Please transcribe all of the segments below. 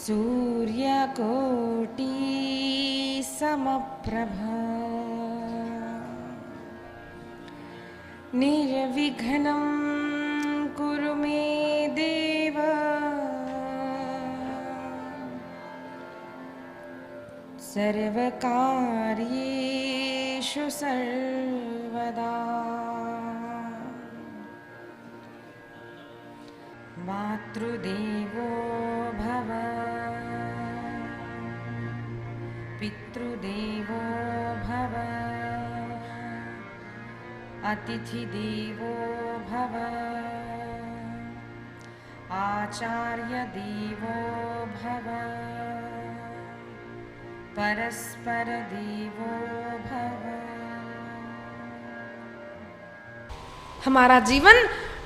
सूर्यकोटि समप्रभा निर्विघ्नं कुरु मे देव सर्वकार्येषु सर्वदा। मातृदेवो भव पितृदेवो भव अतिथिदेवो भव आचार्यदेवो भव परस्परदेवो भव। हमारा जीवन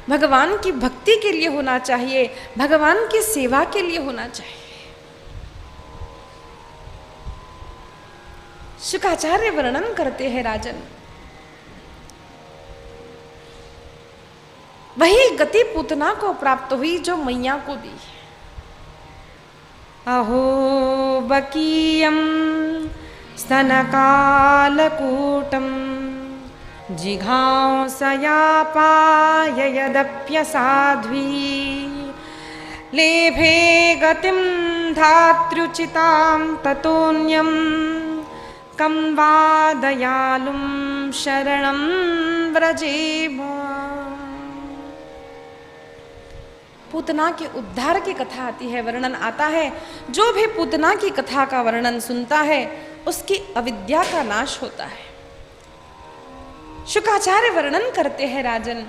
भगवान की भक्ति के लिए होना चाहिए, भगवान की सेवा के लिए होना चाहिए। शुकाचार्य वर्णन करते हैं राजन, वही गति पूतना को प्राप्त हुई जो मैया को दी। अहो बकीयम स्तनकालकूटम जिघांसयापाय यदप्यसाध्वी लेभे गतिं धात्र्युचितां ततोऽन्यं कं वा दयालुं शरणं व्रजेम। पूतना के उद्धार की कथा आती है, वर्णन आता है। जो भी पूतना की कथा का वर्णन सुनता है उसकी अविद्या का नाश होता है। शुकाचार्य वर्णन करते हैं राजन,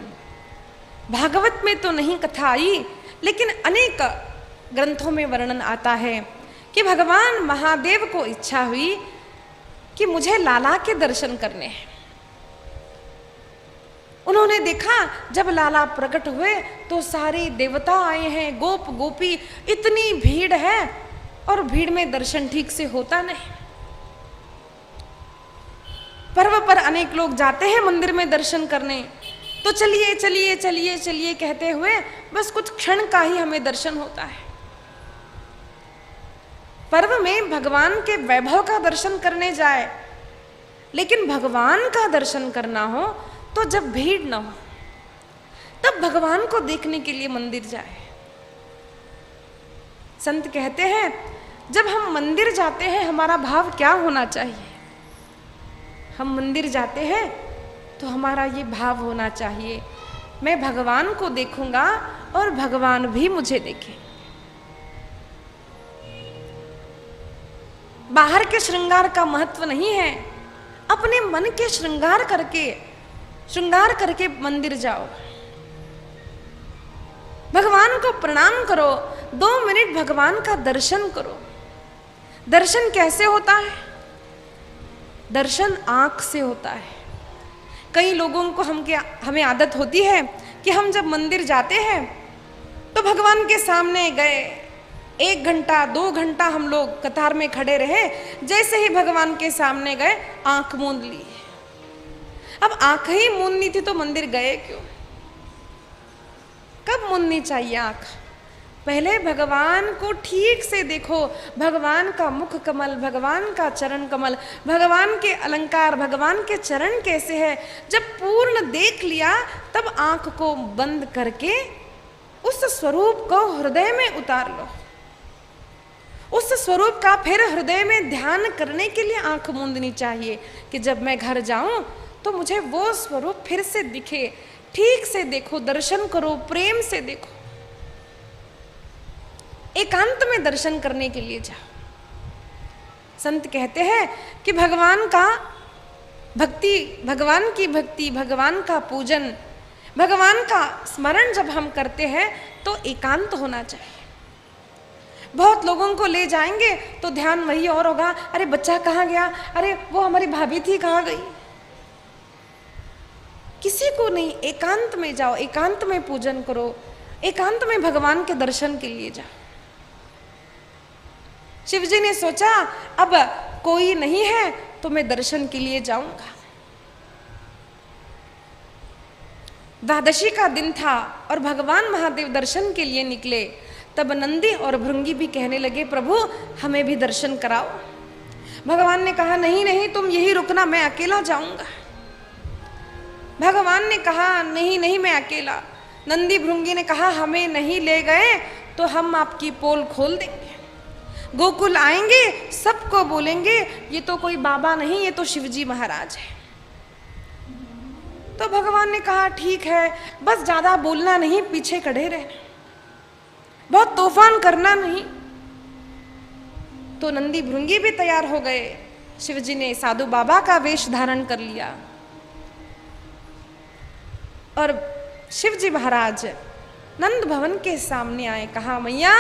भागवत में तो नहीं कथा आई, लेकिन अनेक ग्रंथों में वर्णन आता है कि भगवान महादेव को इच्छा हुई कि मुझे लाला के दर्शन करने हैं। उन्होंने देखा जब लाला प्रकट हुए तो सारे देवता आए हैं, गोप गोपी, इतनी भीड़ है और भीड़ में दर्शन ठीक से होता नहीं। पर्व पर अनेक लोग जाते हैं मंदिर में दर्शन करने, तो चलिए चलिए चलिए चलिए कहते हुए बस कुछ क्षण का ही हमें दर्शन होता है। पर्व में भगवान के वैभव का दर्शन करने जाए, लेकिन भगवान का दर्शन करना हो तो जब भीड़ न हो तब भगवान को देखने के लिए मंदिर जाए। संत कहते हैं जब हम मंदिर जाते हैं हमारा भाव क्या होना चाहिए? हम मंदिर जाते हैं तो हमारा ये भाव होना चाहिए, मैं भगवान को देखूंगा और भगवान भी मुझे देखें। बाहर के श्रृंगार का महत्व नहीं है, अपने मन के श्रृंगार करके मंदिर जाओ, भगवान को प्रणाम करो, 2 मिनट भगवान का दर्शन करो। दर्शन कैसे होता है? दर्शन आंख से होता है। कई लोगों को हमें आदत होती है कि हम जब मंदिर जाते हैं तो भगवान के सामने गए, 1 घंटा 2 घंटा हम लोग कतार में खड़े रहे, जैसे ही भगवान के सामने गए आंख मूंद ली। अब आंख ही मूंदनी थी तो मंदिर गए क्यों? कब मूंदनी चाहिए आंख? पहले भगवान को ठीक से देखो, भगवान का मुख कमल, भगवान का चरण कमल, भगवान के अलंकार, भगवान के चरण कैसे है। जब पूर्ण देख लिया तब आंख को बंद करके उस स्वरूप को हृदय में उतार लो। उस स्वरूप का फिर हृदय में ध्यान करने के लिए आंख मूंदनी चाहिए कि जब मैं घर जाऊं तो मुझे वो स्वरूप फिर से दिखे। ठीक से देखो, दर्शन करो, प्रेम से देखो, एकांत में दर्शन करने के लिए जाओ। संत कहते हैं कि भगवान की भक्ति, भगवान का पूजन, भगवान का स्मरण जब हम करते हैं तो एकांत होना चाहिए। बहुत लोगों को ले जाएंगे तो ध्यान वही और होगा, अरे बच्चा कहाँ गया, अरे वो हमारी भाभी थी कहाँ गई। किसी को नहीं, एकांत में जाओ, एकांत में पूजन करो, एकांत में भगवान के दर्शन के लिए जाओ। शिव जी ने सोचा अब कोई नहीं है तो मैं दर्शन के लिए जाऊंगा। द्वादशी का दिन था और भगवान महादेव दर्शन के लिए निकले। तब नंदी और भृंगी भी कहने लगे, प्रभु हमें भी दर्शन कराओ। भगवान ने कहा, नहीं नहीं, तुम यही रुकना, मैं अकेला जाऊंगा। भगवान ने कहा, नहीं नहीं, मैं अकेला। नंदी भृंगी ने कहा, हमें नहीं ले गए तो हम आपकी पोल खोल देंगे, गोकुल आएंगे, सबको बोलेंगे ये तो कोई बाबा नहीं, ये तो शिवजी महाराज है। तो भगवान ने कहा, ठीक है, बस ज्यादा बोलना नहीं, पीछे खड़े रहना, बहुत तूफान करना नहीं। तो नंदी भृंगी भी तैयार हो गए। शिवजी ने साधु बाबा का वेश धारण कर लिया और शिवजी महाराज नंद भवन के सामने आए। कहा, मैया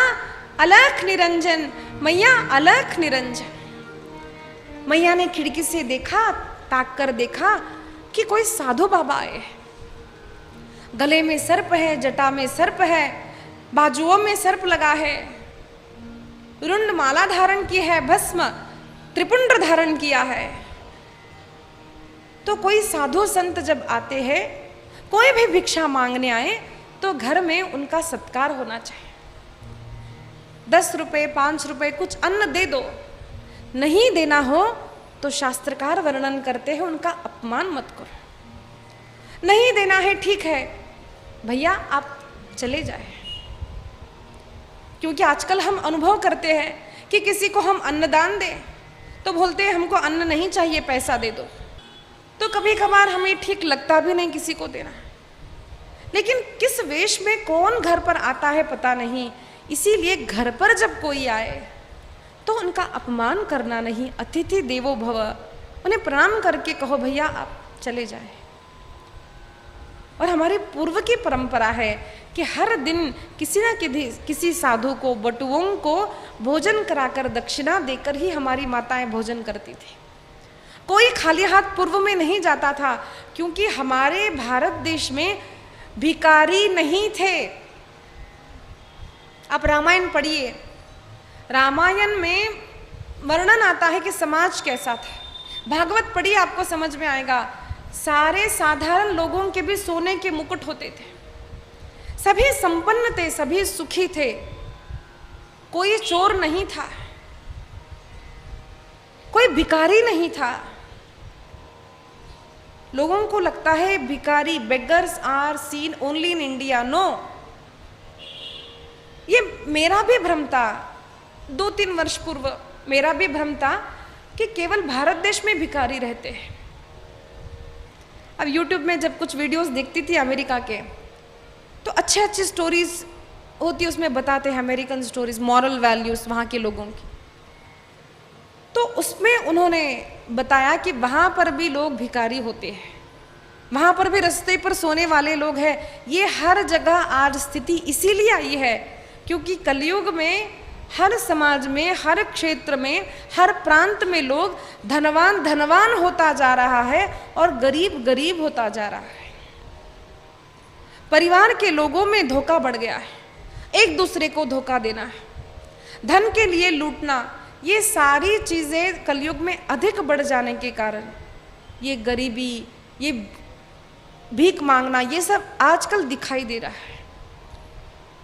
अलख निरंजन, मैया अलख निरंजन। मैया ने खिड़की से देखा, ताक कर देखा कि कोई साधु बाबा आए। गले में सर्प है, जटा में सर्प है, बाजुओं में सर्प लगा है, रुंड माला धारण की है, भस्म त्रिपुंड धारण किया है। तो कोई साधु संत जब आते हैं, कोई भी भिक्षा मांगने आए तो घर में उनका सत्कार होना चाहिए। 10 रुपए 5 रुपए कुछ अन्न दे दो, नहीं देना हो तो शास्त्रकार वर्णन करते हैं उनका अपमान मत करो। नहीं देना है, ठीक है भैया आप चले जाए। क्योंकि आजकल हम अनुभव करते हैं कि किसी को हम अन्नदान दें तो बोलते हैं हमको अन्न नहीं चाहिए, पैसा दे दो। तो कभी कभार हमें ठीक लगता भी नहीं किसी को देना, लेकिन किस वेश में कौन घर पर आता है पता नहीं। इसीलिए घर पर जब कोई आए तो उनका अपमान करना नहीं, अतिथि देवो भव, उन्हें प्रणाम करके कहो भैया आप चले जाए। और हमारे पूर्व की परंपरा है कि हर दिन किसी न किसी साधु को, बटुओं को भोजन कराकर दक्षिणा देकर ही हमारी माताएं भोजन करती थी। कोई खाली हाथ पूर्व में नहीं जाता था, क्योंकि हमारे भारत देश में भिखारी नहीं थे। आप रामायण पढ़िए, रामायण में वर्णन आता है कि समाज कैसा था। भागवत पढ़िए, आपको समझ में आएगा। सारे साधारण लोगों के भी सोने के मुकुट होते थे, सभी संपन्न थे, सभी सुखी थे, कोई चोर नहीं था, कोई भिखारी नहीं था। लोगों को लगता है भिखारी, beggars are seen only in India. No, ये मेरा भी भ्रम था। 2-3 वर्ष पूर्व मेरा भी भ्रम था कि केवल भारत देश में भिखारी रहते हैं। अब YouTube में जब कुछ वीडियोस देखती थी अमेरिका के, तो अच्छे अच्छे स्टोरीज होती, उसमें बताते हैं अमेरिकन स्टोरीज, मॉरल वैल्यूज वहाँ के लोगों की। तो उसमें उन्होंने बताया कि वहाँ पर भी लोग भिखारी होते हैं, वहाँ पर भी रास्ते पर सोने वाले लोग हैं। ये हर जगह आज स्थिति इसीलिए आई है क्योंकि कलयुग में हर समाज में, हर क्षेत्र में, हर प्रांत में लोग धनवान धनवान होता जा रहा है और गरीब गरीब होता जा रहा है। परिवार के लोगों में धोखा बढ़ गया है, एक दूसरे को धोखा देना है, धन के लिए लूटना, ये सारी चीजें कलयुग में अधिक बढ़ जाने के कारण ये गरीबी, ये भीख मांगना, ये सब आजकल दिखाई दे रहा है।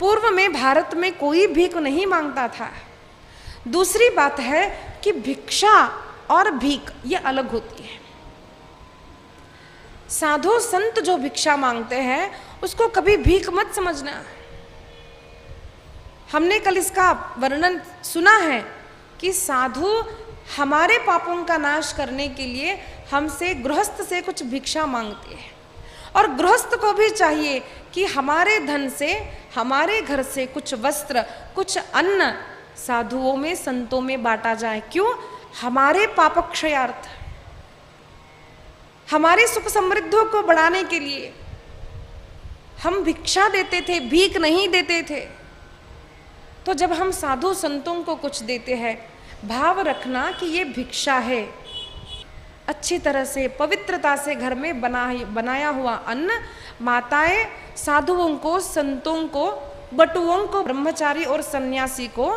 पूर्व में भारत में कोई भीख नहीं मांगता था। दूसरी बात है कि भिक्षा और भीख ये अलग होती है। साधु संत जो भिक्षा मांगते हैं उसको कभी भीख मत समझना। हमने कल इसका वर्णन सुना है कि साधु हमारे पापों का नाश करने के लिए हमसे, गृहस्थ से कुछ भिक्षा मांगते हैं। और गृहस्थ को भी चाहिए कि हमारे धन से, हमारे घर से कुछ वस्त्र, कुछ अन्न साधुओं में, संतों में बांटा जाए। क्यों? हमारे पापक्षयार्थ, हमारे सुख समृद्धियों को बढ़ाने के लिए हम भिक्षा देते थे, भीख नहीं देते थे। तो जब हम साधु संतों को कुछ देते हैं, भाव रखना कि ये भिक्षा है। अच्छी तरह से पवित्रता से घर में बनाया हुआ अन्न माताएं साधुओं को, संतों को, बटुओं को, ब्रह्मचारी और सन्यासी को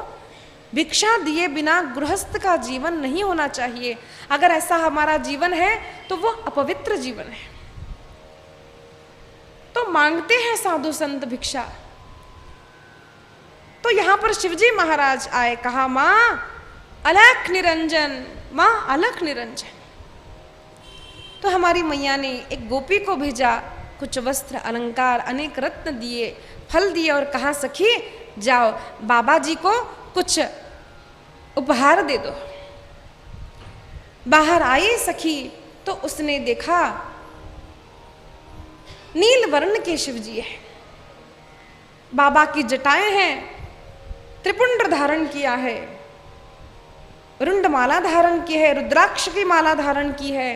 भिक्षा दिए बिना गृहस्थ का जीवन नहीं होना चाहिए। अगर ऐसा हमारा जीवन है तो वो अपवित्र जीवन है। तो मांगते हैं साधु संत भिक्षा, तो यहाँ पर शिवजी महाराज आए, कहा माँ अलख निरंजन, माँ अलख निरंजन। तो हमारी मैया ने एक गोपी को भेजा, कुछ वस्त्र अलंकार अनेक रत्न दिए, फल दिए और कहा सखी जाओ बाबा जी को कुछ उपहार दे दो। बाहर आई सखी तो उसने देखा नील वर्ण के शिवजी है, बाबा की जटाएं हैं, त्रिपुंड धारण किया है, रुंड माला धारण की है, रुद्राक्ष की माला धारण की है।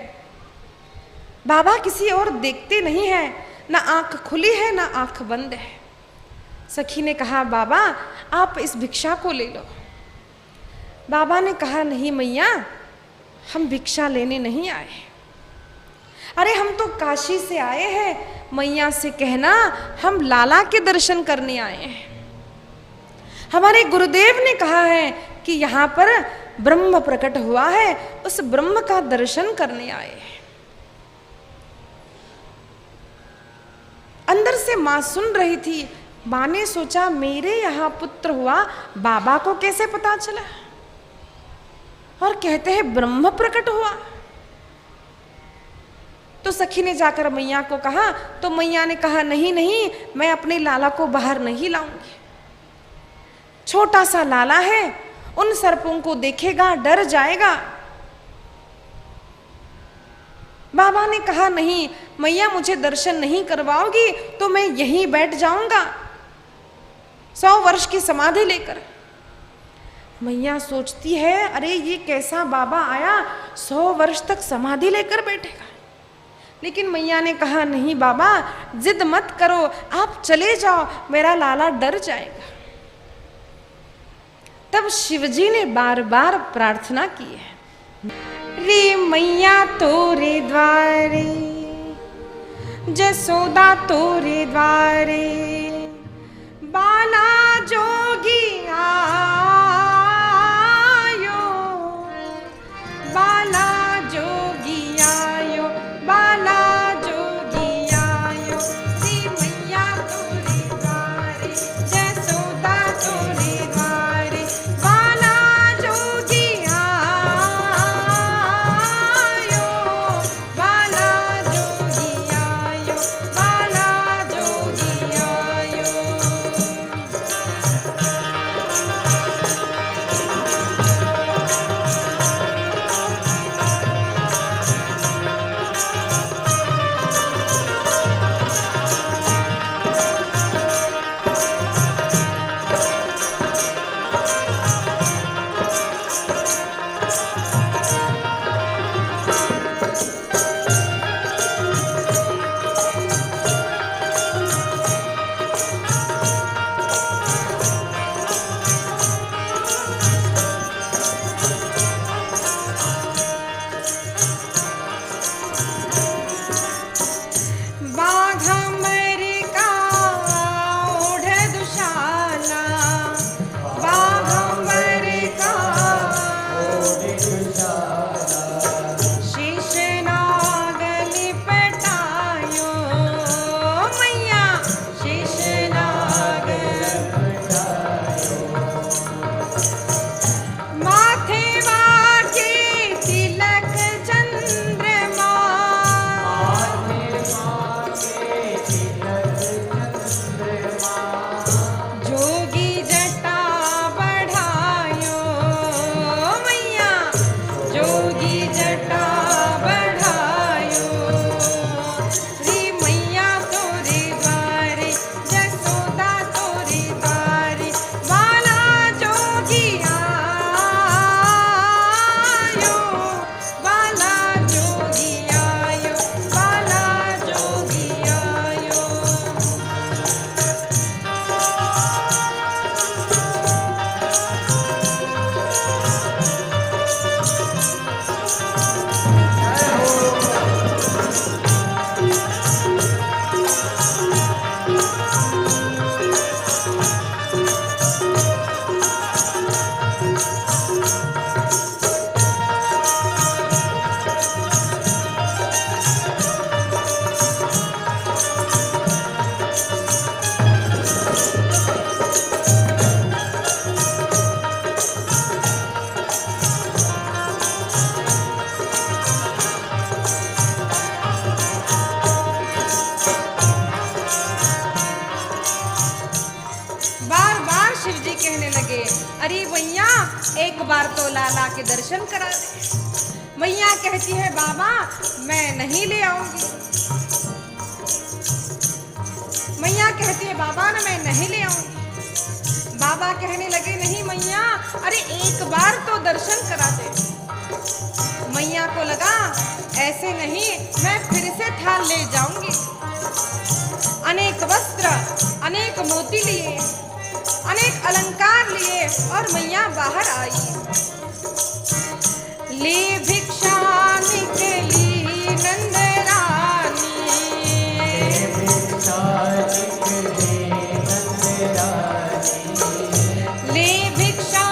बाबा किसी और देखते नहीं है, ना आंख खुली है ना आंख बंद है। सखी ने कहा बाबा आप इस भिक्षा को ले लो। बाबा ने कहा नहीं मैया, हम भिक्षा लेने नहीं आए, अरे हम तो काशी से आए हैं, मैया से कहना हम लाला के दर्शन करने आए हैं। हमारे गुरुदेव ने कहा है कि यहाँ पर ब्रह्म प्रकट हुआ है, उस ब्रह्म का दर्शन करने आए हैं। अंदर से मां सुन रही थी, मां ने सोचा मेरे यहाँ पुत्र हुआ, बाबा को कैसे पता चला, और कहते हैं ब्रह्म प्रकट हुआ। तो सखी ने जाकर मैया को कहा, तो मैया ने कहा नहीं नहीं, मैं अपने लाला को बाहर नहीं लाऊंगी। छोटा सा लाला है, उन सर्पों को देखेगा डर जाएगा। बाबा ने कहा नहीं मैया, मुझे दर्शन नहीं करवाओगी तो मैं यहीं बैठ जाऊंगा 100 वर्ष की समाधि लेकर। मैया सोचती है अरे ये कैसा बाबा आया, 100 वर्ष तक समाधि लेकर बैठेगा। लेकिन मैया ने कहा नहीं बाबा जिद मत करो, आप चले जाओ, मेरा लाला डर जाएगा। तब शिवजी ने बार बार प्रार्थना की है, रे मैया तोरे द्वारे, जसोदा तोरे द्वारे, बाला जोगी आयो, बाला जोगी आयो, बाला जोगी आयो, रे मैया तोरे द्वारे, जसोदा तोरे द्वारे, बाला जोगी आयो, बाला जोगी आयो, बाला जोगी आयो। कहने लगे, अरे मैया एक बार तो लाला के दर्शन करा दे। मैया कहती है, बाबा मैं नहीं ले आऊंगी। मैया कहती है, बाबा ना मैं नहीं ले आऊंगी। बाबा कहने लगे, नहीं मैया, अरे एक बार तो दर्शन करा दे। मैया को लगा ऐसे नहीं, मैं फिर से थाल ले जाऊंगी। अनेक वस्त्र, अनेक मोती लिए, अनेक अलंकार लिए और मैया बाहर आई। ले भिक्षा निकली नंद रानी, ले भिक्षा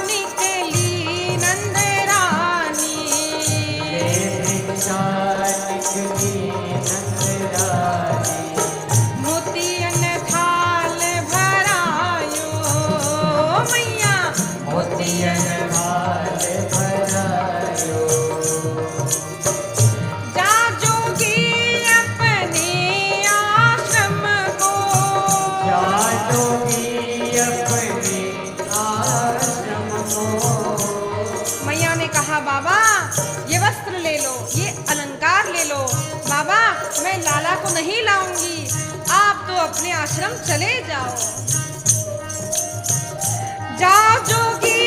निकली नंद रानी, मोतियन थाल भरायो मैया, मोतियन थाल भरायो। जा जोगी अपने आश्रम को, जा जोगी अपने आश्रम को। मैया ने कहा, बाबा ये वस्त्र ले लो, ये अलंकार ले लो। बाबा मैं लाला को नहीं लाऊंगी, आप तो अपने आश्रम चले जाओ। जाओ जोगी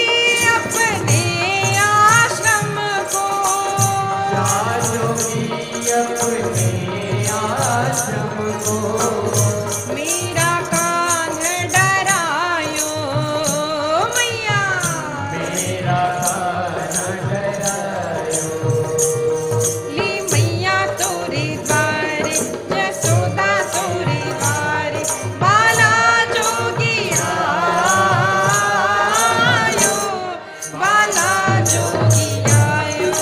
अपने आश्रम को, जाओ जोगी अपने आश्रम को। मेरा कान डरायो मैया, मेरा कान डरायो। ली मैया तोरे द्वारे, जसोदा तोरे द्वारे, बाला जोगी आयो, बाला जोगी आयो।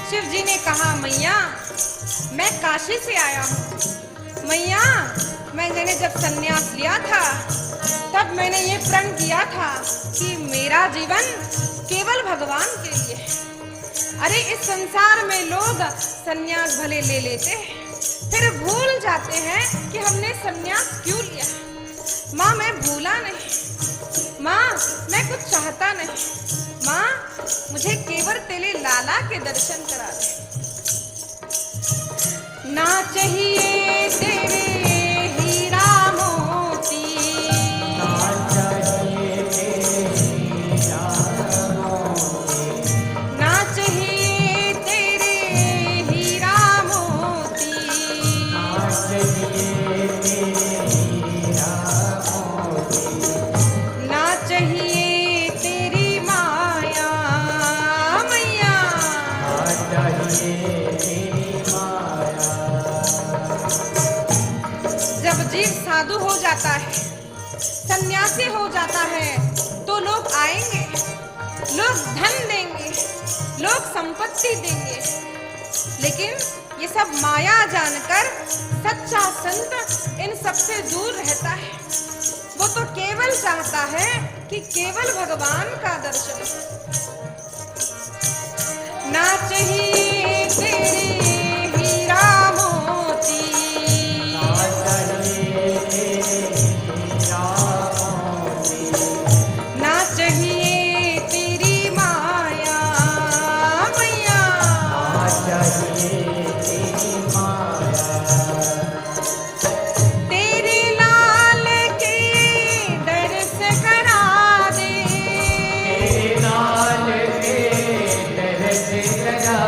शिव जी ने कहा, मैया मैं काशी से आया हूँ। मैया मैंने जब संन्यास लिया था तब मैंने ये प्रण किया था कि मेरा जीवन केवल भगवान के लिए है। अरे इस संसार में लोग संन्यास भले ले लेते हैं, फिर भूल जाते हैं कि हमने संन्यास क्यों लिया। माँ मैं भूला नहीं, माँ मैं कुछ चाहता नहीं, माँ मुझे केवल तेरे लाला के दर्शन करा दे। ना चाहिए तेरे हीरा मोती, ना चाहिए तेरे हीरा मोती, ना चाहिए तेरे हीरा मोती, ना चाहिए तेरे हीरा मोती, ना चाहिए तेरी माया मैया, ना चाहिए तेरी माया। जब जीव साधु हो जाता है, सन्यासी हो जाता है, तो लोग आएंगे, लोग धन देंगे, लोग संपत्ति देंगे, लेकिन ये सब माया जानकर सच्चा संत इन सबसे दूर रहता है। वो तो केवल चाहता है कि केवल भगवान का दर्शन। ना चाहिए तेरे हीरा मोती, ना चाहिए तेरे हीरा मोती, ना चाहिए तेरी माया मैया, ना चाहिए तेरी माया। तेरे लाल के दर्श करा दे, तेरे लाल के दर्श करा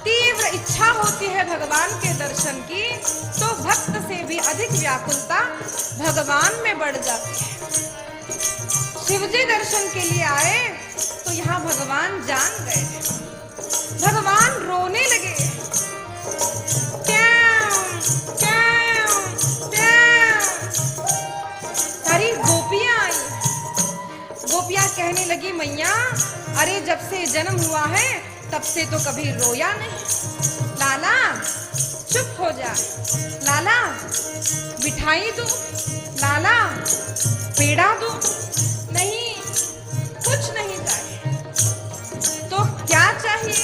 तीव्र इच्छा होती है भगवान के दर्शन की, तो भक्त से भी अधिक व्याकुलता भगवान में बढ़ जाती है। शिव जी दर्शन के लिए आए तो यहाँ भगवान जान गए, भगवान रोने लगे। सारी गोपियां आई, गोपियां कहने लगी मैया अरे जब से जन्म हुआ है तब से तो कभी रोया नहीं। लाला चुप हो जा, लाला मिठाई दो, लाला पेड़ा दो। नहीं, कुछ नहीं चाहिए। तो क्या चाहिए?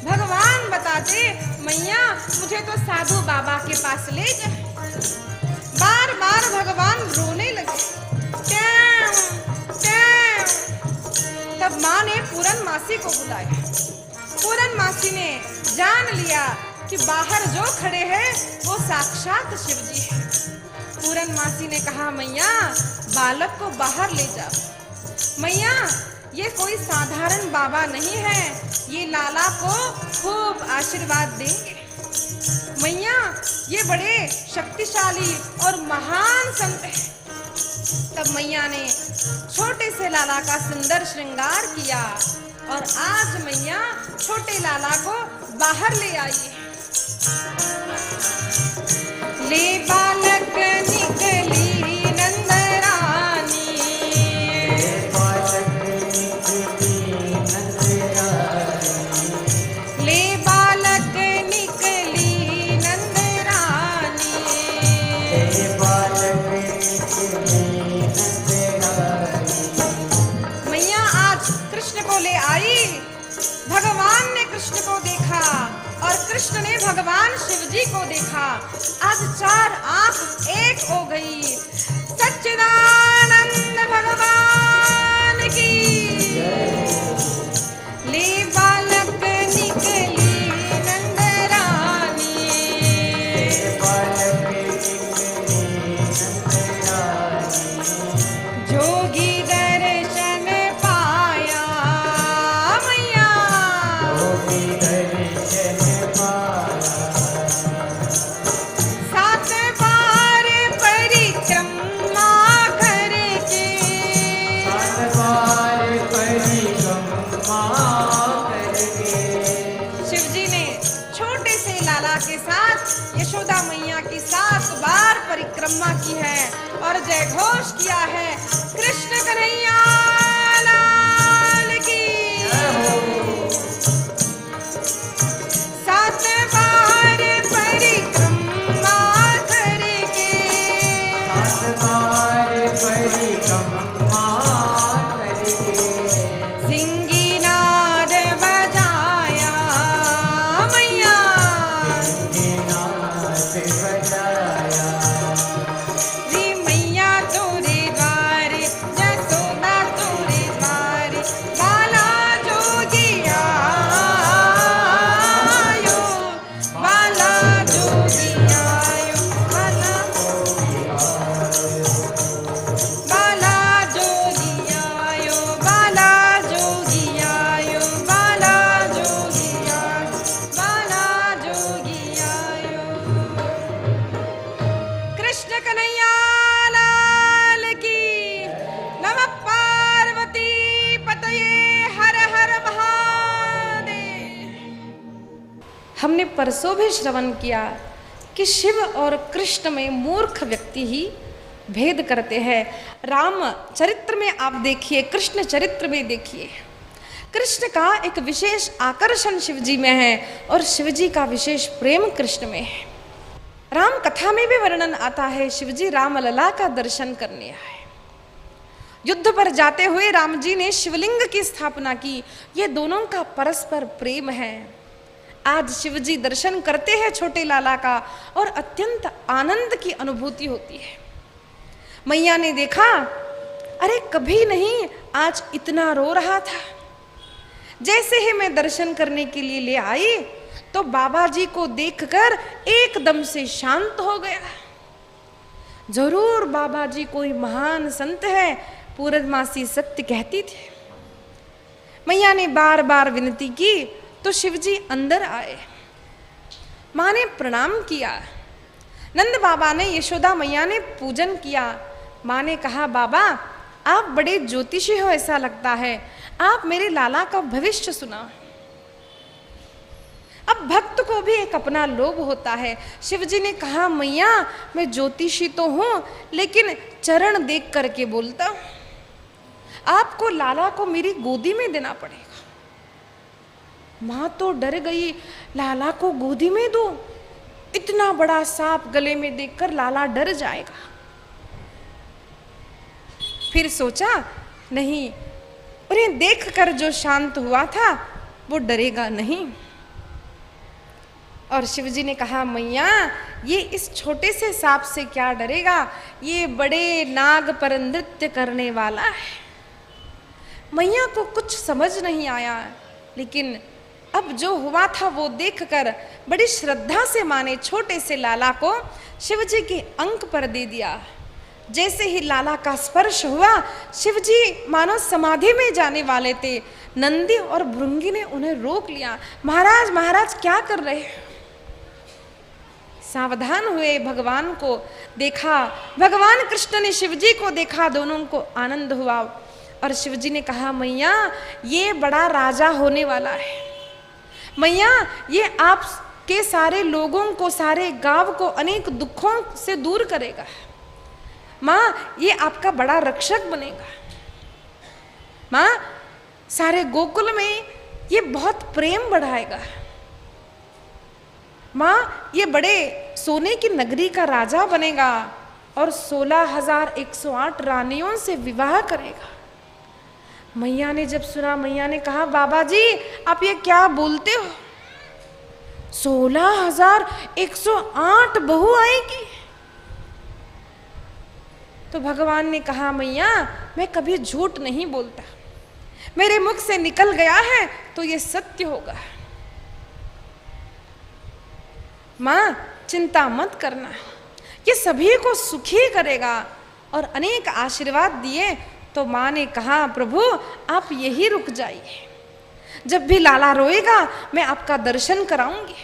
भगवान बताते मैया मुझे तो साधु बाबा के पास ले जाए। बार बार भगवान रोने लगे। तब माँ ने पूरन मासी को बुलाया। पूरन मासी ने जान लिया कि बाहर जो खड़े हैं वो साक्षात शिव जी है। पूरन मासी ने कहा मैया बालक को बाहर ले जाओ। मैया ये कोई साधारण बाबा नहीं है, ये लाला को खूब आशीर्वाद देंगे। मैया ये बड़े शक्तिशाली और महान संत हैं। तब मैया ने छोटे से लाला का सुंदर श्रृंगार किया और आज मैया छोटे लाला को बाहर ले आई है। ले बालक निकली नंदरानी, ले बालक निकली नंदरानी, मैया आज कृष्ण को ले आई। भगवान ने कृष्ण को देखा और कृष्ण ने भगवान शिव जी को देखा। आज चार आंख एक हो गई। सच्चिदानंद भगवान की। ले बालक निकली नंदरानी, जोगी दर्शन पाया मैया, सात बार परिक्रमा करके, शिव जी ने छोटे से लाला के साथ यशोदा मैया की 7 बार परिक्रमा की है और जय घोष किया है कृष्ण कन्हैया लाल की। 7 बार परिक्रमा करके, सिंगीनाद बजाया मैया, री मैया तोरे द्वार, जसोदा तोरे द्वार, बाला जोगिया आयो, बाला जोगिया आयो, बाला जोगिया आयो, बाला जोगिया आयो, बाला जोगिया, बाला जोगिया आयो। कृष्ण कन्हैया लाल की। नमः पार्वती पतये, हर हर महादेव। हमने परसों भी श्रवण किया कि शिव और कृष्ण में मूर्ख व्यक्ति ही भेद करते हैं। राम चरित्र में आप देखिए, कृष्ण चरित्र में देखिए, कृष्ण का एक विशेष आकर्षण शिव जी में है और शिव जी का विशेष प्रेम कृष्ण में है। राम कथा में भी वर्णन आता है, शिव जी रामलला का दर्शन करने आए। युद्ध पर जाते हुए राम जी ने शिवलिंग की स्थापना की। ये दोनों का परस्पर प्रेम है। आज शिव जी दर्शन करते हैं छोटे लाला का और अत्यंत आनंद की अनुभूति होती है। मैया ने देखा, अरे कभी नहीं आज इतना रो रहा था। जैसे ही मैं दर्शन करने के लिए ले आई तो बाबा जी को देखकर एकदम से शांत हो गया। जरूर बाबा जी कोई महान संत है, पूरन मासी सत्य कहती थी। मैया ने बार बार विनती की तो शिवजी अंदर आए। माँ ने प्रणाम किया। नंद बाबा ने, यशोदा मैया ने पूजन किया। माँ ने कहा, बाबा आप बड़े ज्योतिषी हो ऐसा लगता है, आप मेरे लाला का भविष्य सुनाओ। अब भक्त को भी एक अपना लोभ होता है। शिवजी ने कहा, मैया मैं ज्योतिषी तो हूं, लेकिन चरण देख करके बोलता हूं, आपको लाला को मेरी गोदी में देना पड़ेगा। माँ तो डर गई, लाला को गोदी में दो, इतना बड़ा सांप गले में देखकर लाला डर जाएगा। फिर सोचा, नहीं, उन्हें देखकर जो शांत हुआ था वो डरेगा नहीं। और शिवजी ने कहा, मैया ये इस छोटे से सांप से क्या डरेगा, ये बड़े नाग पर नृत्य करने वाला है। मैया को कुछ समझ नहीं आया, लेकिन अब जो हुआ था वो देखकर बड़ी श्रद्धा से माँ ने छोटे से लाला को शिवजी के अंक पर दे दिया। जैसे ही लाला का स्पर्श हुआ, शिवजी मानो समाधि में जाने वाले थे। नंदी और भृंगी ने उन्हें रोक लिया। महाराज महाराज क्या कर रहे हैं? सावधान हुए, भगवान को देखा, भगवान कृष्ण ने शिवजी को देखा, दोनों को आनंद हुआ। और शिवजी ने कहा, मैया ये बड़ा राजा होने वाला है, मैया ये आपके सारे लोगों को, सारे गांव को अनेक दुखों से दूर करेगा। माँ ये आपका बड़ा रक्षक बनेगा। माँ सारे गोकुल में ये बहुत प्रेम बढ़ाएगा। माँ ये बड़े सोने की नगरी का राजा बनेगा और 16,108 रानियों से विवाह करेगा। मैया ने जब सुना, मैया ने कहा, बाबा जी आप ये क्या बोलते हो? 16,108 बहू आएगी? तो भगवान ने कहा, मैया मैं कभी झूठ नहीं बोलता, मेरे मुख से निकल गया है तो ये सत्य होगा। माँ चिंता मत करना, ये सभी को सुखी करेगा। और अनेक आशीर्वाद दिए। तो माँ ने कहा, प्रभु आप यही रुक जाइए, जब भी लाला रोएगा मैं आपका दर्शन कराऊंगी।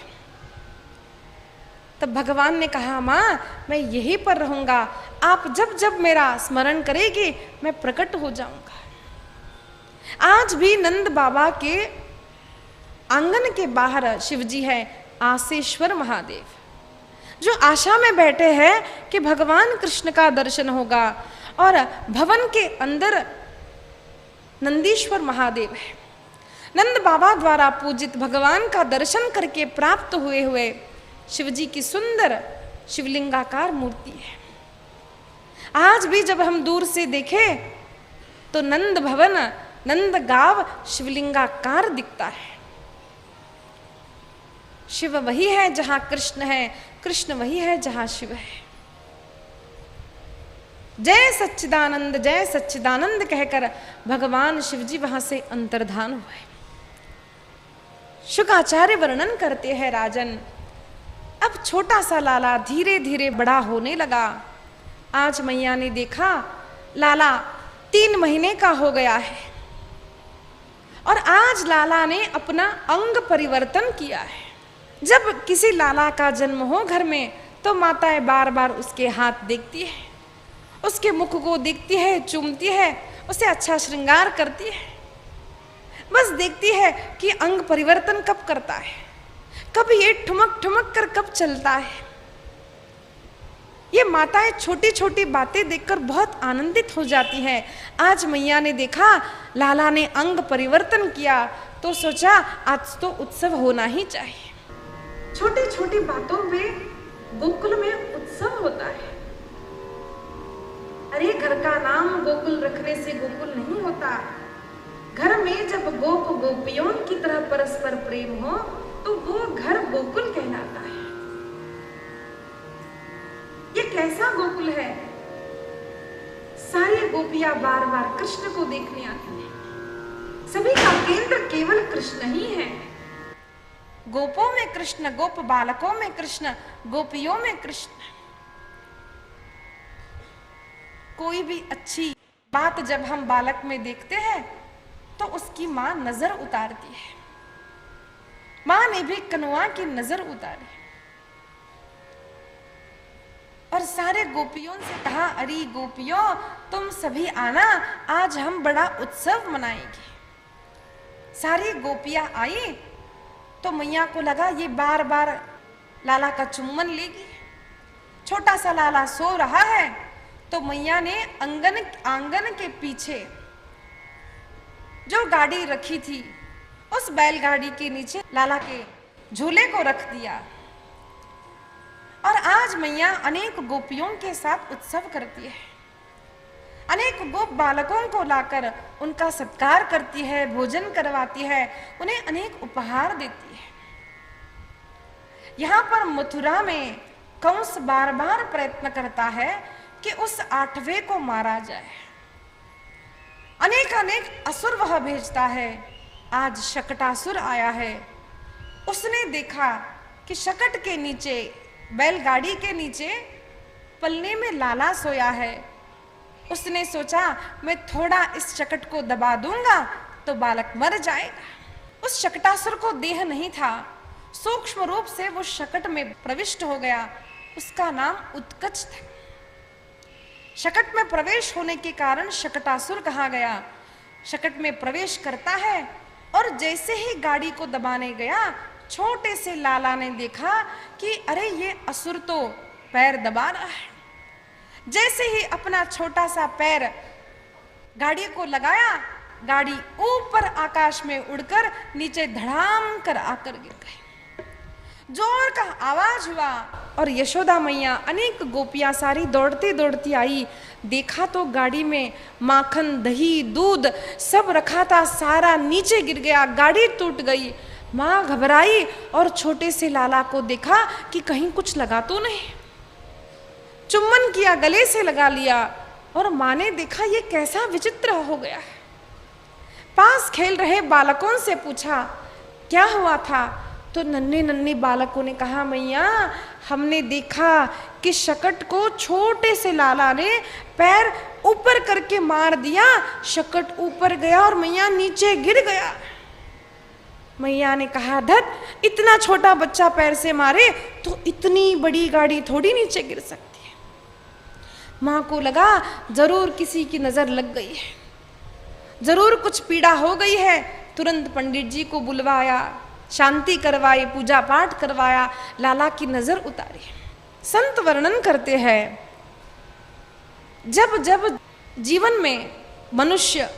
तब भगवान ने कहा, माँ मैं यहीं पर रहूंगा, आप जब जब मेरा स्मरण करेगी मैं प्रकट हो जाऊंगा। आज भी नंद बाबा के आंगन के बाहर शिवजी है, आसेश्वर महादेव, जो आशा में बैठे हैं कि भगवान कृष्ण का दर्शन होगा। और भवन के अंदर नंदीश्वर महादेव है। नंद बाबा द्वारा पूजित भगवान का दर्शन करके प्राप्त हुए शिवजी की सुंदर शिवलिंगाकार मूर्ति है। आज भी जब हम दूर से देखें तो नंद भवन, नंद गांव शिवलिंगाकार दिखता है। शिव वही है जहां कृष्ण है, कृष्ण वही है जहां शिव है। जय सच्चिदानंद कहकर भगवान शिवजी वहां से अंतर्धान हुए। शुकाचार्य वर्णन करते हैं, राजन अब छोटा सा लाला धीरे धीरे बड़ा होने लगा। आज मैया ने देखा लाला 3 महीने का हो गया है और आज लाला ने अपना अंग परिवर्तन किया है। जब किसी लाला का जन्म हो घर में तो माताएं बार बार उसके हाथ देखती है, उसके मुख को देखती है, चूमती है, उसे अच्छा श्रृंगार करती है, बस देखती है कि अंग परिवर्तन कब करता है, कब ये ठुमक ठुमक कर कब चलता है। ये माताएं छोटी छोटी बातें देखकर बहुत आनंदित हो जाती हैं। आज मैया ने देखा लाला ने अंग परिवर्तन किया तो सोचा आज तो उत्सव होना ही चाहिए। छोटी छोटी बातों में गोकुल में उत्सव होता है। अरे घर का नाम गोकुल रखने से गोकुल नहीं होता। घर में जब गोप गोपियों की तरह परस्पर प्रेम हो तो वो घर गोकुल कहलाता है। ये कैसा गोकुल है? सारी गोपियां बार बार कृष्ण को देखने आती हैं। सभी का केंद्र केवल कृष्ण ही है। गोपों में कृष्ण, गोप बालकों में कृष्ण, गोपियों में कृष्ण। कोई भी अच्छी बात जब हम बालक में देखते हैं तो उसकी मां नजर उतारती है। मां ने भी कन्वा की नजर उतारी और सारे गोपियों से कहा, अरे गोपियों, तुम सभी आना, आज हम बड़ा उत्सव मनाएंगे। सारी गोपियां आई तो मैया को लगा ये बार बार लाला का चुम्बन लेगी। छोटा सा लाला सो रहा है तो मैया ने आंगन के पीछे जो गाड़ी रखी थी उस बैलगाड़ी के नीचे लाला के झूले को रख दिया और आज मैया अनेक गोपियों के साथ उत्सव करती है। अनेक गोप बालकों को लाकर उनका सत्कार करती है, भोजन करवाती है, उन्हें अनेक उपहार देती है। यहां पर मथुरा में कंस बार बार प्रयत्न करता है कि उस 8वें को मारा जाए। अनेक असुर वह भेजता है। आज शकटासुर आया है। उसने देखा कि शकट के नीचे, बैलगाड़ी के नीचे पलने में लाला सोया है। उसने सोचा मैं थोड़ा इस शकट को दबा दूंगा तो बालक मर जाएगा। उस शकटासुर को देह नहीं था, सूक्ष्म रूप से वो शकट में प्रविष्ट हो गया। उसका नाम उत्कच था। शकट में प्रवेश होने के कारण शकटासुर कहा गया। शकट में प्रवेश करता है और जैसे ही गाड़ी को दबाने गया, छोटे से लाला ने देखा कि अरे ये असुर तो पैर दबा रहा है। जैसे ही अपना छोटा सा पैर गाड़ी को लगाया, गाड़ी ऊपर आकाश में उड़कर नीचे धड़ाम कर आकर गिर गई। जोर का आवाज हुआ और यशोदा मैया, अनेक गोपियां सारी दौड़ती दौड़ती आई। देखा तो गाड़ी में माखन, दही, दूध सब रखा था, सारा नीचे गिर गया, गाड़ी टूट गई। माँ घबराई और छोटे से लाला को देखा कि कहीं कुछ लगा तो नहीं। चुम्बन किया, गले से लगा लिया और माँ ने देखा ये कैसा विचित्र हो गया है। पास खेल रहे बालकों से पूछा क्या हुआ था, तो नन्हे नन्हे बालकों ने कहा मैया हमने देखा कि शकट को छोटे से लाला ने पैर ऊपर करके मार दिया, शकट ऊपर गया और मैया नीचे गिर गया। मैया ने कहा धत, इतना छोटा बच्चा पैर से मारे तो इतनी बड़ी गाड़ी थोड़ी नीचे गिर सकती है। माँ को लगा जरूर किसी की नजर लग गई है, जरूर कुछ पीड़ा हो गई है। तुरंत पंडित जी को बुलवाया, शांति करवाई, पूजा पाठ करवाया, लाला की नजर उतारी। संत वर्णन करते हैं जब जब जीवन में मनुष्य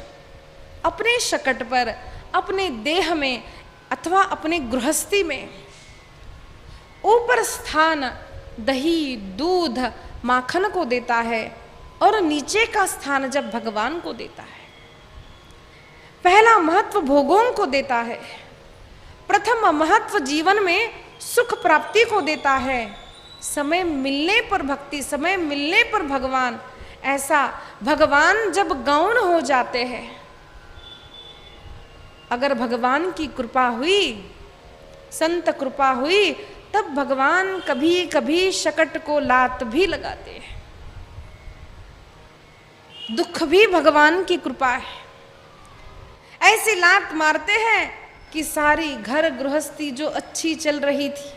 अपने शकट पर, अपने देह में अथवा अपने गृहस्थी में ऊपर स्थान दही, दूध, माखन को देता है और नीचे का स्थान जब भगवान को देता है, पहला महत्व भोगों को देता है, प्रथम महत्व जीवन में सुख प्राप्ति को देता है, समय मिलने पर भक्ति, समय मिलने पर भगवान। ऐसा भगवान जब गौण हो जाते हैं, अगर भगवान की कृपा हुई, संत कृपा हुई, तब भगवान कभी कभी शकट को लात भी लगाते हैं। दुख भी भगवान की कृपा है। ऐसी लात मारते हैं कि सारी घर गृहस्थी जो अच्छी चल रही थी,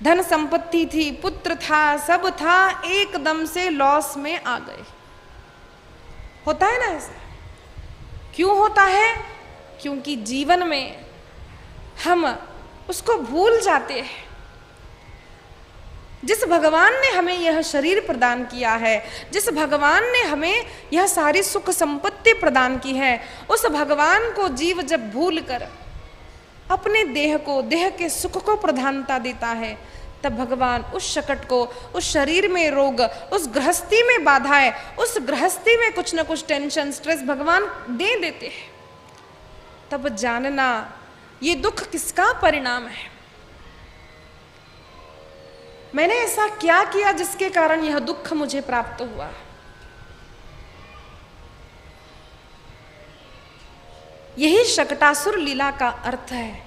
धन संपत्ति थी, पुत्र था, सब था, एकदम से लॉस में आ गए। होता है ना ऐसा? क्यों होता है? क्योंकि जीवन में हम उसको भूल जाते हैं। जिस भगवान ने हमें यह शरीर प्रदान किया है, जिस भगवान ने हमें यह सारी सुख संपत्ति प्रदान की है, उस भगवान को जीव जब भूल कर अपने देह को, देह के सुख को प्रधानता देता है, तब भगवान उस शकट को, उस शरीर में रोग, उस गृहस्थी में बाधाएं, उस गृहस्थी में कुछ न कुछ टेंशन, स्ट्रेस भगवान दे देते हैं। तब जानना ये दुख किसका परिणाम है। मैंने ऐसा क्या किया जिसके कारण यह दुख मुझे प्राप्त हुआ। यही शकटासुर लीला का अर्थ है।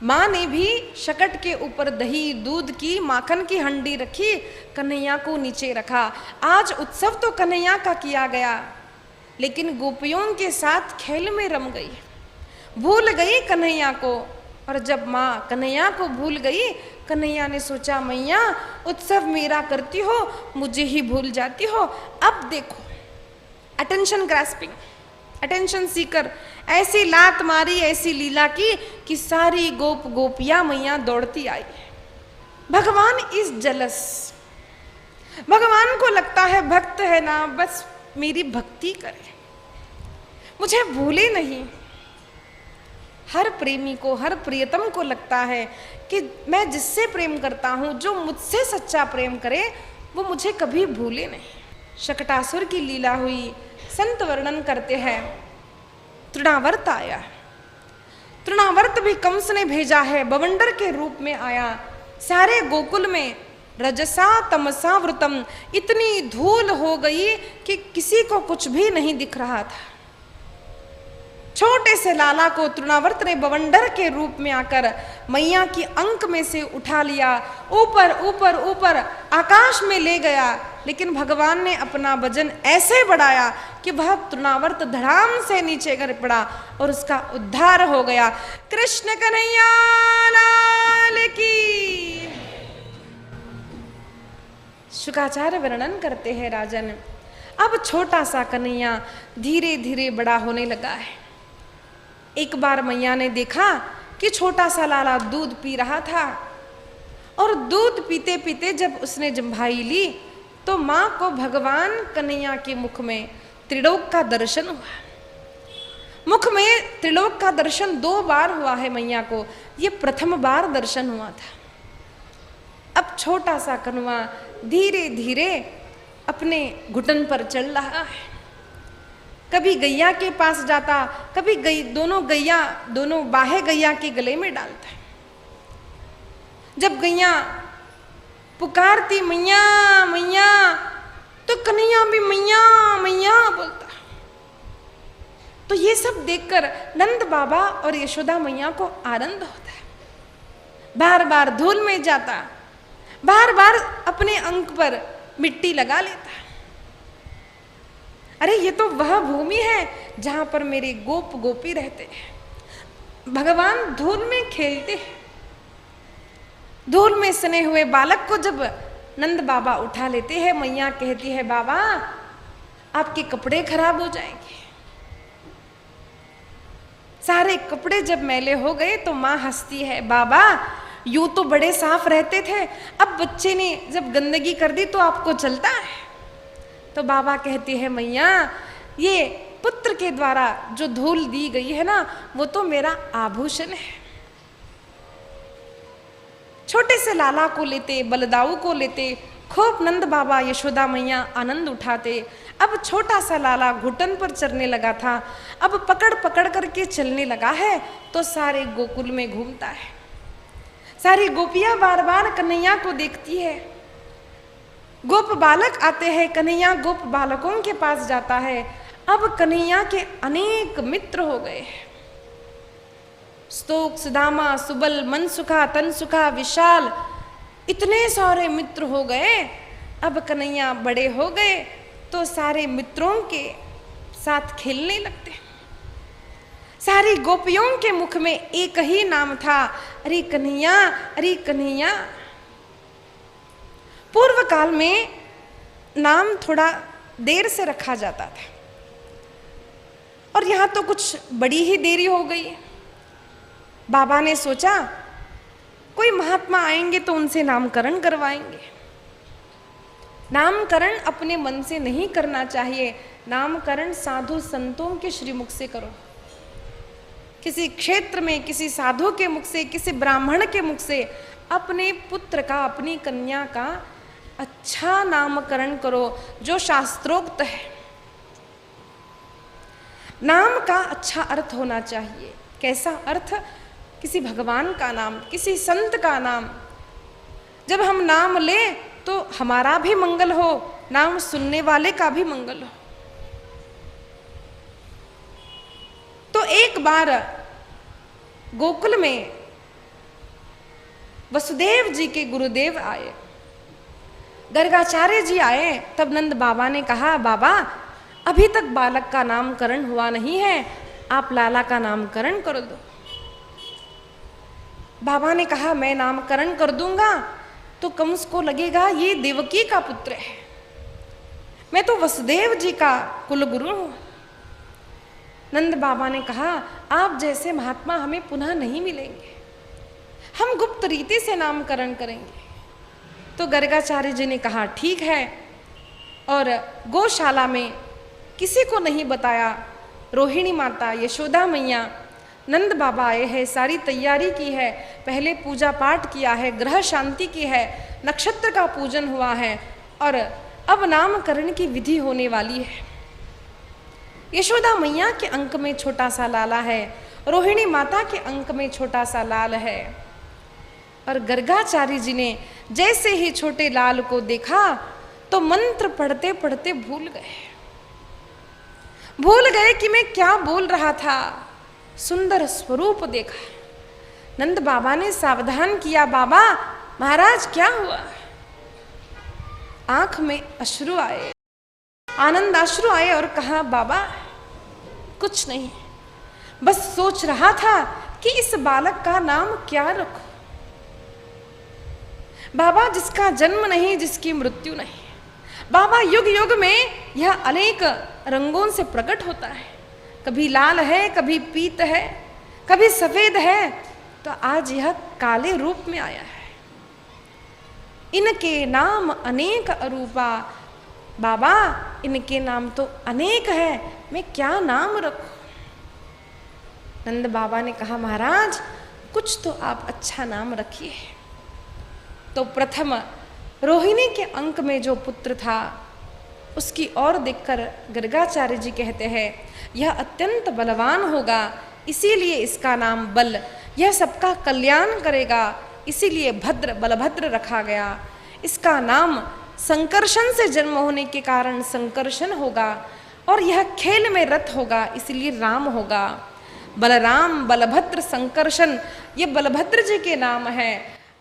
माँ ने भी शकट के ऊपर दही, दूध की, माखन की हंडी रखी, कन्हैया को नीचे रखा। आज उत्सव तो कन्हैया का किया गया, लेकिन गोपियों के साथ खेल में रम गई, भूल गई कन्हैया को। और जब माँ कन्हैया को भूल गई, कन्हैया ने सोचा मैया उत्सव मेरा करती हो, मुझे ही भूल जाती हो। अब देखो, अटेंशन ग्रास्पिंग, अटेंशन सीकर, ऐसी लात मारी, ऐसी लीला की कि सारी गोपियां मैया दौड़ती आई। भगवान इज जलस, भगवान को लगता है भक्त है ना, बस मेरी भक्ति करे, मुझे भूले नहीं। हर प्रेमी को, हर प्रियतम को लगता है कि मैं जिससे प्रेम करता हूँ, जो मुझसे सच्चा प्रेम करे, वो मुझे कभी भूले नहीं। शकटासुर की लीला हुई, संत वर्णन करते हैं। तृणावर्त आया, तृणावर्त भी कंस ने भेजा है, बवंडर के रूप में आया। सारे गोकुल में रजसा तमसा वृतम, इतनी धूल हो गई कि किसी को कुछ भी नहीं दिख रहा था। छोटे से लाला को तृणावर्त ने बवंडर के रूप में आकर मैया की अंक में से उठा लिया, ऊपर ऊपर ऊपर आकाश में ले गया। लेकिन भगवान ने अपना वजन ऐसे बढ़ाया कि वह तृणावर्त धड़ाम से नीचे गिर पड़ा और उसका उद्धार हो गया। कृष्ण कन्हैया लाल की। शुकाचार्य वर्णन करते हैं राजन, अब छोटा सा कन्हैया धीरे धीरे बड़ा होने लगा है। एक बार मैया ने देखा कि छोटा सा लाला दूध पी रहा था, और दूध पीते पीते जब उसने जम्भाई ली तो माँ को भगवान कन्हैया के मुख में त्रिलोक का दर्शन हुआ। मुख में त्रिलोक का दर्शन 2 बार हुआ है मैया को, ये प्रथम बार दर्शन हुआ था। अब छोटा सा कन्हैया धीरे धीरे अपने घुटन पर चल रहा है। कभी गैया के पास जाता, कभी दोनों बाहें गैया के गले में डालता है। जब गैया पुकारती मैया मैया, तो कन्हैया भी मैया मैया बोलता। तो ये सब देखकर नंद बाबा और यशोदा मैया को आनंद होता है। बार बार धूल में जाता, बार बार अपने अंक पर मिट्टी लगा लेता। अरे ये तो वह भूमि है जहां पर मेरे गोप गोपी रहते हैं। भगवान धूल में खेलते हैं। धूल में सने हुए बालक को जब नंद बाबा उठा लेते हैं, मैया कहती है बाबा आपके कपड़े खराब हो जाएंगे। सारे कपड़े जब मैले हो गए तो माँ हंसती है, बाबा यूं तो बड़े साफ रहते थे, अब बच्चे ने जब गंदगी कर दी तो आपको चलता है। तो बाबा कहती है मैया ये पुत्र के द्वारा जो धूल दी गई है ना, वो तो मेरा आभूषण है। छोटे से लाला को लेते, बलदाऊ को लेते, खूब नंद बाबा यशोदा मैया आनंद उठाते। अब छोटा सा लाला घुटन पर चलने लगा था, अब पकड़ पकड़ करके चलने लगा है तो सारे गोकुल में घूमता है। सारी गोपियां बार बार कन्हैया को देखती है। गोप बालक आते हैं, कन्हैया गोप बालकों के पास जाता है। अब कन्हैया के अनेक मित्र हो गए हैं। स्तोक, सुदामा, सुबल, मनसुखा, तनसुखा, विशाल, इतने सारे मित्र हो गए। अब कन्हैया बड़े हो गए तो सारे मित्रों के साथ खेलने लगते। सारी गोपियों के मुख में एक ही नाम था, अरे कन्हैया, अरे कन्हैया। पूर्व काल में नाम थोड़ा देर से रखा जाता था, और यहाँ तो कुछ बड़ी ही देरी हो गई। बाबा ने सोचा कोई महात्मा आएंगे तो उनसे नामकरण करवाएंगे। नामकरण अपने मन से नहीं करना चाहिए, नामकरण साधु संतों के श्रीमुख से करो। किसी क्षेत्र में किसी साधु के मुख से, किसी ब्राह्मण के मुख से अपने पुत्र का, अपनी कन्या का अच्छा नामकरण करो जो शास्त्रोक्त है। नाम का अच्छा अर्थ होना चाहिए। कैसा अर्थ? किसी भगवान का नाम, किसी संत का नाम। जब हम नाम लें तो हमारा भी मंगल हो, नाम सुनने वाले का भी मंगल हो। तो एक बार गोकुल में वसुदेव जी के गुरुदेव आए, गर्गाचार्य जी आए। तब नंद बाबा ने कहा, बाबा अभी तक बालक का नामकरण हुआ नहीं है, आप लाला का नामकरण कर दो। बाबा ने कहा मैं नामकरण कर दूंगा तो कंस को लगेगा ये देवकी का पुत्र है, मैं तो वसुदेव जी का कुलगुरु हूं। नंद बाबा ने कहा आप जैसे महात्मा हमें पुनः नहीं मिलेंगे, हम गुप्त रीति से नामकरण करेंगे। तो गर्गाचार्य जी ने कहा ठीक है, और गौशाला में किसी को नहीं बताया, रोहिणी माता, यशोदा मैया, नंद बाबा आए हैं, सारी तैयारी की है, पहले पूजा पाठ किया है, ग्रह शांति की है, नक्षत्र का पूजन हुआ है, और अब नामकरण की विधि होने वाली है। यशोदा मैया के अंक में छोटा सा लाला है, रोहिणी माता के अंक में छोटा सा लाल है। और गर्गाचार्य जी ने जैसे ही छोटे लाल को देखा तो मंत्र पढ़ते पढ़ते भूल गए कि मैं क्या बोल रहा था। सुंदर स्वरूप देखा, नंद बाबा ने सावधान किया, बाबा महाराज क्या हुआ? आंख में अश्रु आए, आनंद अश्रु आए, और कहा बाबा कुछ नहीं, बस सोच रहा था कि इस बालक का नाम क्या रखूं। बाबा जिसका जन्म नहीं, जिसकी मृत्यु नहीं, बाबा युग युग में यह अनेक रंगों से प्रकट होता है, कभी लाल है, कभी पीत है, कभी सफेद है, तो आज यह काले रूप में आया है। इनके नाम अनेक अरूपा, बाबा इनके नाम तो अनेक है, मैं क्या नाम रखूं? नंद बाबा ने कहा महाराज कुछ तो आप अच्छा नाम रखिए। तो प्रथम रोहिणी के अंक में जो पुत्र था उसकी ओर देखकर गर्गाचार्य जी कहते हैं यह अत्यंत बलवान होगा, इसीलिए इसका नाम बल, यह सबका कल्याण करेगा, इसीलिए भद्र बलभद्र रखा गया। इसका नाम संकर्षण से जन्म होने के कारण संकर्षण होगा, और यह खेल में रत होगा, इसलिए राम होगा। बलराम, बलभद्र, संकर्षण, ये बलभद्र जी के नाम है।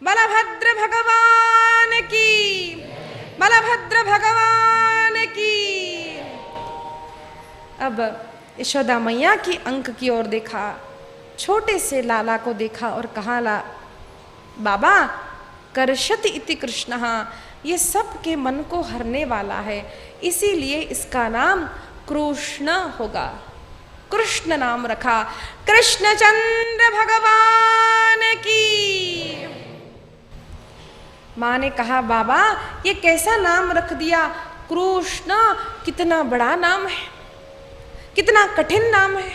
बलभद्र भगवान की, बलभद्र भगवान की। अब यशोदा मैया की अंक की ओर देखा, छोटे से लाला को देखा और कहा ला बाबा कर्षति इति कृष्णः, ये सबके मन को हरने वाला है, इसीलिए इसका नाम कृष्ण होगा। कृष्ण नाम रखा। कृष्णचंद्र भगवान की। माँ ने कहा बाबा ये कैसा नाम रख दिया? कृष्ण कितना बड़ा नाम है, कितना कठिन नाम है।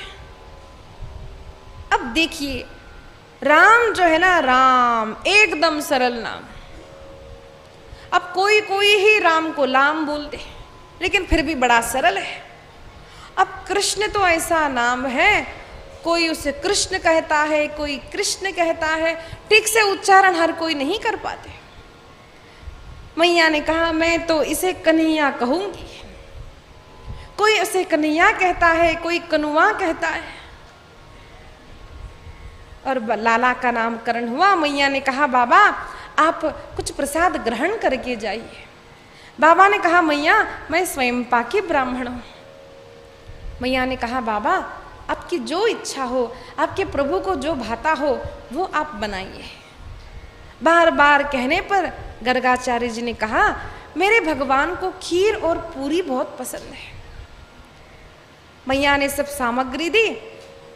अब देखिए राम जो है ना, राम एकदम सरल नाम। अब कोई कोई ही राम को लाम बोलते, लेकिन फिर भी बड़ा सरल है। अब कृष्ण तो ऐसा नाम है, कोई उसे कृष्ण कहता है, कोई कृष्ण कहता है, ठीक से उच्चारण हर कोई नहीं कर पाते। मैया ने कहा मैं तो इसे कन्हैया कहूंगी। कोई उसे कन्हैया कहता है, कोई कनुआ कहता है। और लाला का नामकरण हुआ। मैया ने कहा बाबा आप कुछ प्रसाद ग्रहण करके जाइए। बाबा ने कहा मैया मैं स्वयं पाकी ब्राह्मण हूं। मैया ने कहा बाबा आपकी जो इच्छा हो, आपके प्रभु को जो भाता हो वो आप बनाइए। बार बार कहने पर गर्गाचार्य जी ने कहा मेरे भगवान को खीर और पूरी बहुत पसंद है। मैया ने सब सामग्री दी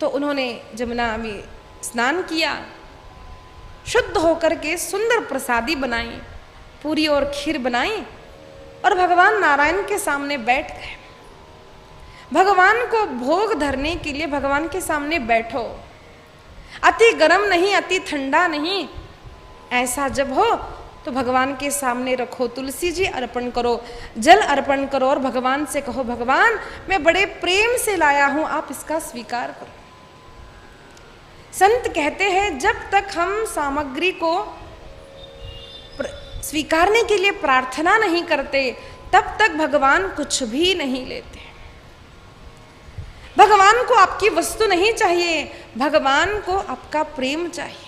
तो उन्होंने जमुना में स्नान किया, शुद्ध होकर के सुंदर प्रसादी बनाई, पूरी और खीर बनाई और भगवान नारायण के सामने बैठ गए। भगवान को भोग धरने के लिए भगवान के सामने बैठो, अति गर्म नहीं अति ठंडा नहीं, ऐसा जब हो तो भगवान के सामने रखो, तुलसी जी अर्पण करो, जल अर्पण करो और भगवान से कहो भगवान मैं बड़े प्रेम से लाया हूं, आप इसका स्वीकार करो। संत कहते हैं जब तक हम सामग्री को स्वीकारने के लिए प्रार्थना नहीं करते तब तक भगवान कुछ भी नहीं लेते। भगवान को आपकी वस्तु नहीं चाहिए, भगवान को आपका प्रेम चाहिए।